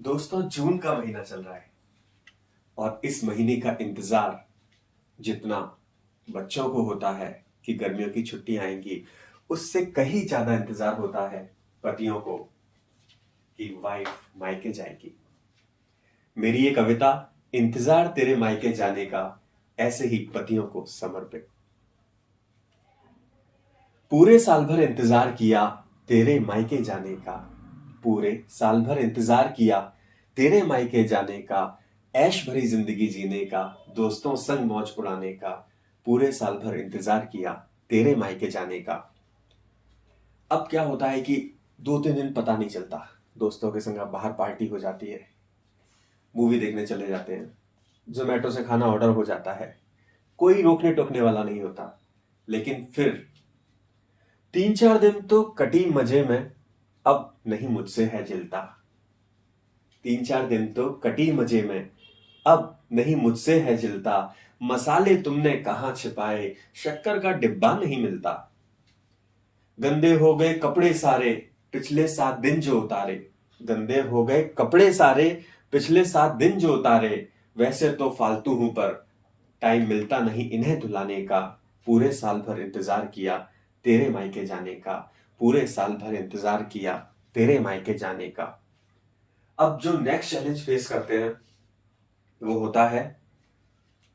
दोस्तों, जून का महीना चल रहा है और इस महीने का इंतजार जितना बच्चों को होता है कि गर्मियों की छुट्टियां आएंगी, उससे कहीं ज्यादा इंतजार होता है पतियों को कि वाइफ मायके जाएगी। मेरी ये कविता इंतजार तेरे मायके जाने का ऐसे ही पतियों को समर्पित। पूरे साल भर इंतजार किया तेरे मायके जाने का। पूरे साल भर इंतजार किया तेरे मायके जाने का। ऐश भरी जिंदगी जीने का, दोस्तों संग मौज उड़ाने का। पूरे साल भर इंतजार किया तेरे मायके जाने का। अब क्या होता है कि 2-3 दिन पता नहीं चलता, दोस्तों के संग अब बाहर पार्टी हो जाती है, मूवी देखने चले जाते हैं, जोमेटो से खाना ऑर्डर हो जाता है, कोई रोकने टोकने वाला नहीं होता। लेकिन फिर 3-4 दिन तो कटी मजे में, अब नहीं मुझसे है जिलता। 3-4 दिन तो कटी मजे में, अब नहीं मुझसे है जिलता। मसाले तुमने कहां छिपाए, शक्कर का डिब्बा नहीं मिलता। गंदे हो गए कपड़े सारे, पिछले 7 दिन जो उतारे। गंदे हो गए कपड़े सारे, पिछले 7 दिन जो उतारे। वैसे तो फालतू हूं पर टाइम मिलता नहीं इन्हें धुलाने का। पूरे साल भर इंतजार किया तेरे मायके जाने का। पूरे साल भर इंतजार किया तेरे मायके जाने का। अब जो नेक्स्ट चैलेंज फेस करते हैं वो होता है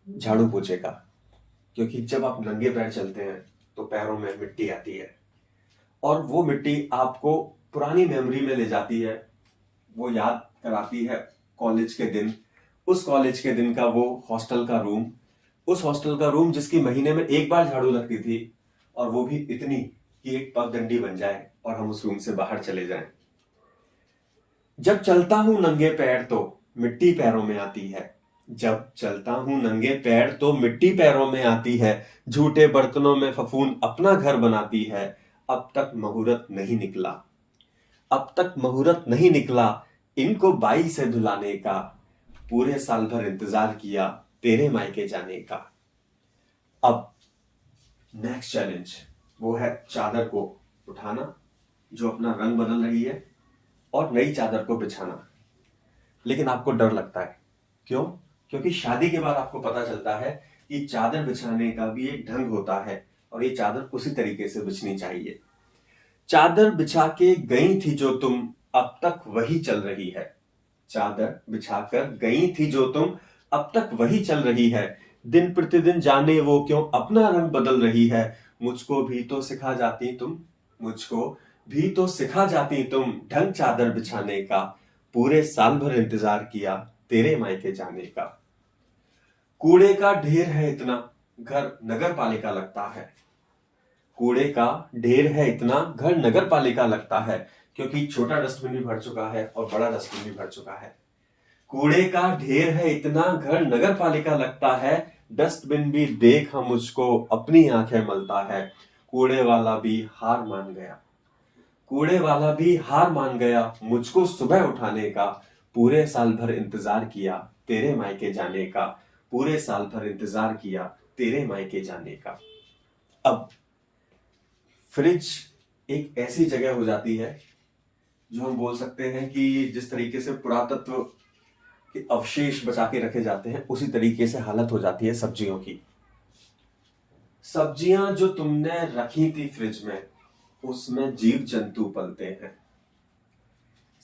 झाड़ू पोछे का। क्योंकि जब आप नंगे पैर चलते हैं तो पैरों में मिट्टी आती है और वो मिट्टी आपको पुरानी मेमोरी में ले जाती है। वो याद कराती है कॉलेज के दिन, उस कॉलेज के दिन का वो हॉस्टल का रूम, उस हॉस्टल का रूम जिसकी महीने में एक बार झाड़ू लगती थी, और वो भी इतनी कि एक पगडंडी बन जाए और हम उस रूम से बाहर चले जाएं। जब चलता हूं नंगे पैर तो मिट्टी पैरों में आती है। जब चलता हूं नंगे पैर तो मिट्टी पैरों में आती है। झूठे बर्तनों में फफूंद अपना घर बनाती है। अब तक मुहूर्त नहीं निकला, अब तक मुहूर्त नहीं निकला इनको बाई से धुलाने का। पूरे साल भर इंतजार किया तेरे मायके जाने का। अब नेक्स्ट चैलेंज वो है चादर को उठाना जो अपना रंग बदल रही है और नई चादर को बिछाना। लेकिन आपको डर लगता है, क्यों? क्योंकि शादी के बाद आपको पता चलता है कि चादर बिछाने का भी एक ढंग होता है और ये चादर उसी तरीके से बिछनी चाहिए। चादर बिछा के गई थी जो तुम, अब तक वही चल रही है। चादर बिछाकर गई थी जो तुम, अब तक वही चल रही है। दिन प्रतिदिन जाने वो क्यों अपना रंग बदल रही है। मुझको भी तो सिखा जाती तुम, मुझको भी तो सिखा जाती तुम ढंग चादर बिछाने का। पूरे साल भर इंतजार किया तेरे मायके जाने का। कूड़े का ढेर है इतना, घर नगर पालिका लगता है। कूड़े का ढेर है इतना, घर नगर पालिका लगता है। क्योंकि छोटा डस्टबिन भी भर चुका है और बड़ा डस्टबिन भी भर चुका है। कूड़े का ढेर है इतना, घर नगर पालिका लगता है। डस्टबिन भी देख हम मुझको अपनी आंखें मलता है। कूड़े वाला भी हार मान गया, कूड़े वाला भी हार मान गया मुझको सुबह उठाने का। पूरे साल भर इंतजार किया तेरे मायके जाने का। पूरे साल भर इंतजार किया तेरे मायके जाने का। अब फ्रिज एक ऐसी जगह हो जाती है जो हम बोल सकते हैं कि जिस तरीके से पुरातत्व के अवशेष बचा के रखे जाते हैं उसी तरीके से हालत हो जाती है सब्जियों की। सब्जियां जो तुमने रखी थी फ्रिज में उसमें जीव जंतु पलते हैं।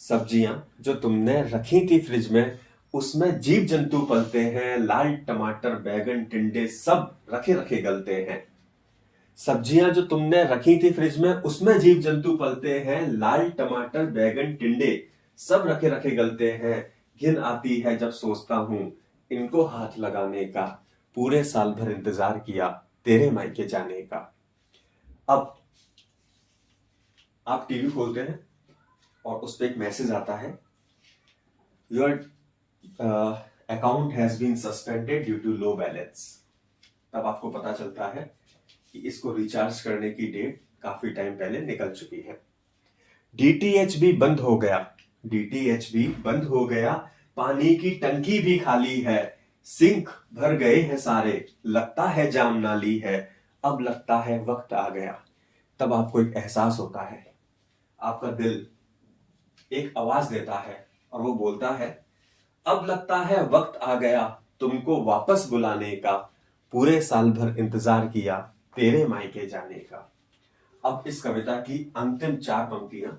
सब्जियां जो तुमने रखी थी फ्रिज में उसमें जीव जंतु पलते हैं। लाल टमाटर बैगन टिंडे सब रखे रखे गलते हैं। सब्जियां जो तुमने रखी थी फ्रिज में उसमें जीव जंतु पलते हैं। लाल टमाटर बैगन टिंडे सब रखे रखे गलते हैं। घिन आती है जब सोचता हूं इनको हाथ लगाने का। पूरे साल भर इंतजार किया तेरे मायके जाने का। अब आप टीवी खोलते हैं और उस पर एक मैसेज आता है, your account has been suspended due to low balance. तब आपको पता चलता है कि इसको रिचार्ज करने की डेट काफी टाइम पहले निकल चुकी है। डीटीएच भी बंद हो गया, डीटीएच भी बंद हो गया। पानी की टंकी भी खाली है। सिंक भर गए हैं सारे, लगता है जाम नाली है। अब लगता है वक्त आ गया। तब आपको एक एहसास होता है, आपका दिल एक आवाज देता है और वो बोलता है, अब लगता है वक्त आ गया तुमको वापस बुलाने का, पूरे साल भर इंतजार किया तेरे मायके जाने का। अब इस कविता की अंतिम 4 पंक्तियां,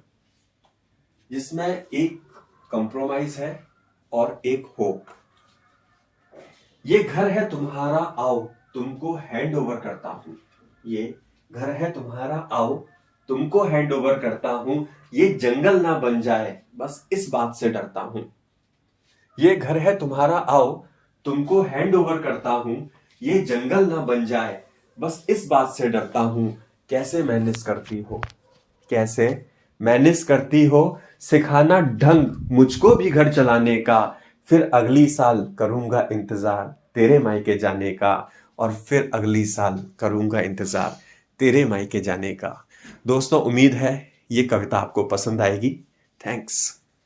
जिसमें एक कंप्रोमाइज है और एक होप। ये घर है तुम्हारा, आओ तुमको हैंड ओवर करता हूं। ये घर है तुम्हारा, आओ तुमको हैंड ओवर करता हूं। ये जंगल ना बन जाए बस इस बात से डरता हूं। ये घर है तुम्हारा, आओ तुमको हैंड ओवर करता हूं। ये जंगल ना बन जाए बस इस बात से डरता हूं। कैसे मैनेज करती हो, कैसे मैनेज करती हो, सिखाना ढंग मुझको भी घर चलाने का। फिर अगली साल करूंगा इंतजार तेरे मायके जाने का, और फिर अगली साल करूंगा इंतजार तेरे मायके जाने का। दोस्तों, उम्मीद है ये कविता आपको पसंद आएगी। थैंक्स।